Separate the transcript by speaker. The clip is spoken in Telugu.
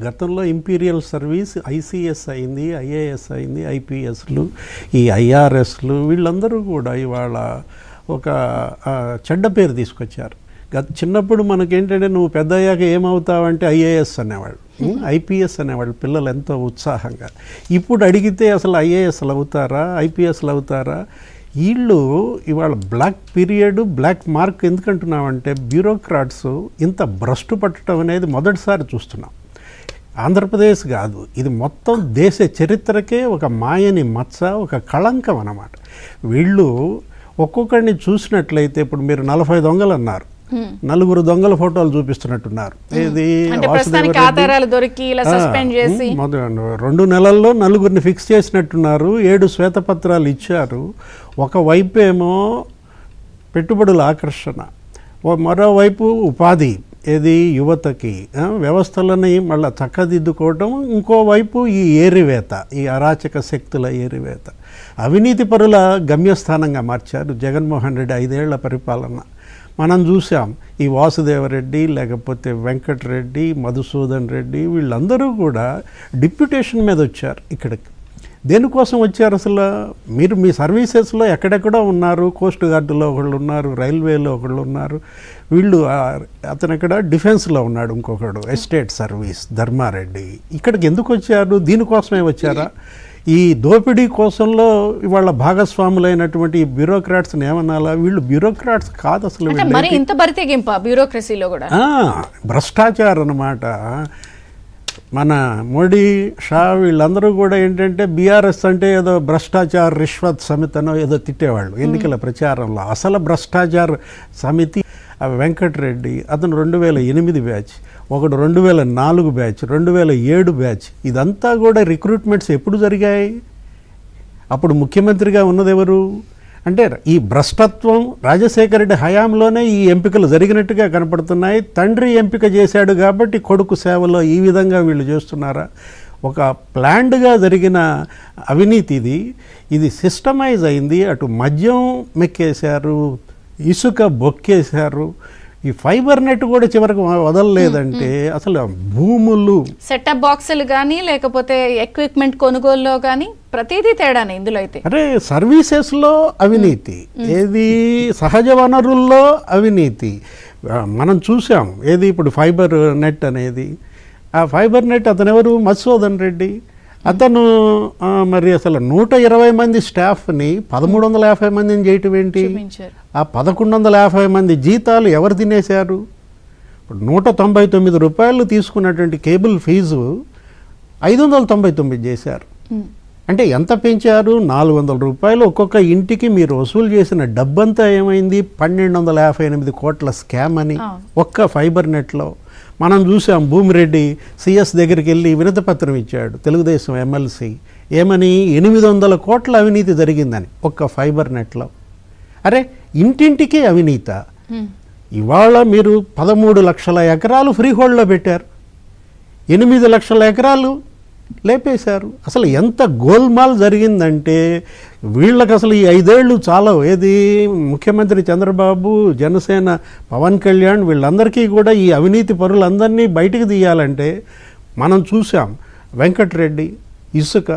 Speaker 1: గతంలో ఇంపీరియల్ సర్వీస్ ఐసీఎస్ అయింది, ఐఏఎస్ అయింది, ఐపీఎస్లు, ఈ ఐఆర్ఎస్లు వీళ్ళందరూ కూడా ఇవాళ ఒక చెడ్డ పేరు తీసుకొచ్చారు. చిన్నప్పుడు మనకేంటంటే నువ్వు పెద్ద అయ్యాక ఏమవుతావంటే ఐఏఎస్ అనేవాళ్ళు, ఐపీఎస్ అనేవాళ్ళు పిల్లలు ఎంతో ఉత్సాహంగా. ఇప్పుడు అడిగితే అసలు ఐఏఎస్లు అవుతారా, ఐపీఎస్లు అవుతారా? వీళ్ళు ఇవాళ బ్లాక్ పీరియడ్, బ్లాక్ మార్క్ ఎందుకంటున్నామంటే బ్యూరోక్రాట్స్ ఇంత భ్రష్టు పట్టడం అనేది మొదటిసారి చూస్తున్నాం. ఆంధ్రప్రదేశ్ కాదు, ఇది మొత్తం దేశ చరిత్రకే ఒక మాయని మచ్చ, ఒక కళంకం అన్నమాట. వీళ్ళు ఒక్కొక్కడిని చూసినట్లయితే ఇప్పుడు మీరు 40 దొంగలు అన్నారు, 4 దొంగల ఫోటోలు చూపిస్తున్నట్టున్నారు. ఇది 2 నెలల్లో 4 ఫిక్స్ చేసినట్టున్నారు, 7 శ్వేతపత్రాలు ఇచ్చారు. ఒకవైపేమో పెట్టుబడుల ఆకర్షణ, మరోవైపు ఉపాధి, ఏది యువతకి వ్యవస్థలని మళ్ళీ చక్కదిద్దుకోవటం, ఇంకోవైపు ఈ ఏరివేత, ఈ అరాచక శక్తుల ఏరివేత, అవినీతి పరుల గమ్యస్థానంగా మార్చారు జగన్మోహన్ రెడ్డి 5 ఏళ్ల పరిపాలన. మనం చూసాం ఈ వాసుదేవరెడ్డి, లేకపోతే వెంకటరెడ్డి, మధుసూదన్ రెడ్డి, వీళ్ళందరూ కూడా డిప్యూటేషన్ మీద వచ్చారు ఇక్కడికి. దేనికోసం వచ్చారు అసలు? మీరు మీ సర్వీసెస్లో ఎక్కడెక్కడో ఉన్నారు, కోస్ట్ గార్డులో ఒకళ్ళు ఉన్నారు, రైల్వేలో ఒకళ్ళు ఉన్నారు, వీళ్ళు అతను ఇక్కడ డిఫెన్స్లో ఉన్నాడు, ఇంకొకడు ఎస్టేట్ సర్వీస్ ధర్మారెడ్డి. ఇక్కడికి ఎందుకు వచ్చారు? దీనికోసమే వచ్చారా? ఈ దోపిడీ కోసంలో ఇవాళ భాగస్వాములైనటువంటి ఈ బ్యూరోక్రాట్స్ని ఏమనాలా? వీళ్ళు బ్యూరోక్రాట్స్ కాదు అసలు,
Speaker 2: బ్యూరోక్రసీలో కూడా
Speaker 1: భ్రష్టాచారం అన్నమాట. మన మోడీ, షా వీళ్ళందరూ కూడా ఏంటంటే బీఆర్ఎస్ అంటే ఏదో భ్రష్టాచార రిష్వత్ సమితనో ఏదో తిట్టేవాళ్ళు ఎన్నికల ప్రచారంలో. అసలు భ్రష్టాచార సమితి వెంకటరెడ్డి, అతను 2008 బ్యాచ్, ఒకడు 2004 బ్యాచ్, 2007 బ్యాచ్. ఇదంతా కూడా రిక్రూట్మెంట్స్ ఎప్పుడు జరిగాయి? అప్పుడు ముఖ్యమంత్రిగా ఉన్నది ఎవరు? అంటే ఈ భ్రష్టత్వం రాజశేఖర రెడ్డి హయాంలోనే ఈ ఎంపికలు జరిగినట్టుగా కనపడుతున్నాయి. తండ్రి ఎంపిక చేశాడు కాబట్టి కొడుకు సేవలో ఈ విధంగా వీళ్ళు చేస్తున్నారా? ఒక ప్లాన్డ్గా జరిగిన అవినీతి ఇది సిస్టమైజ్ అయింది. అటు మద్యం మెక్కేశారు, ఇసుక బొక్కేశారు, ఈ ఫైబర్ నెట్ కూడా చివరికి వదలలేదంటే అసలు భూములు,
Speaker 2: సెటప్ బాక్సులు కానీ లేకపోతే ఎక్విప్మెంట్ కొనుగోలులో కానీ ప్రతిదీ తేడానే ఇందులో. అయితే
Speaker 1: అరే సర్వీసెస్లో అవినీతి, ఏది సహజ వనరుల్లో అవినీతి మనం చూసాం. ఏది ఇప్పుడు ఫైబర్ నెట్ అనేది, ఆ ఫైబర్ నెట్ అతను ఎవరు? మధుసూదన్ రెడ్డి. అతను మరి అసలు 120 మంది స్టాఫ్ని 1350 మందిని చేయటం ఏంటి? ఆ 1150 మంది జీతాలు ఎవరు తినేశారు? ఇప్పుడు 199 రూపాయలు తీసుకున్నటువంటి కేబుల్ ఫీజు 599 చేశారు. అంటే ఎంత పెంచారు? 400 రూపాయలు ఒక్కొక్క ఇంటికి మీరు వసూలు చేసిన డబ్బంతా ఏమైంది? 1258 కోట్ల స్కామ్ అని ఒక్క ఫైబర్ నెట్లో. మనం చూసాం భూమిరెడ్డి సిఎస్ దగ్గరికి వెళ్ళి వినతిపత్రం ఇచ్చాడు, తెలుగుదేశం ఎమ్మెల్సీ. ఏమని? 800 కోట్ల అవినీతి జరిగిందని ఒక్క ఫైబర్ నెట్లో. అరే ఇంటింటికి అవినీత. ఇవాళ మీరు 13 లక్షల ఎకరాలు ఫ్రీ హోల్డ్లో పెట్టారు, 8 లక్షల ఎకరాలు లేపేశారు. అసలు ఎంత గోల్మాల్ జరిగిందంటే వీళ్ళకి అసలు ఈ 5 ఏళ్ళు చాలా. ఏది ముఖ్యమంత్రి చంద్రబాబు, జనసేన పవన్ కళ్యాణ్ వీళ్ళందరికీ కూడా ఈ అవినీతి పరులందరినీ బయటికి తీయాలంటే మనం చూసాం వెంకటరెడ్డి, ఇసుక,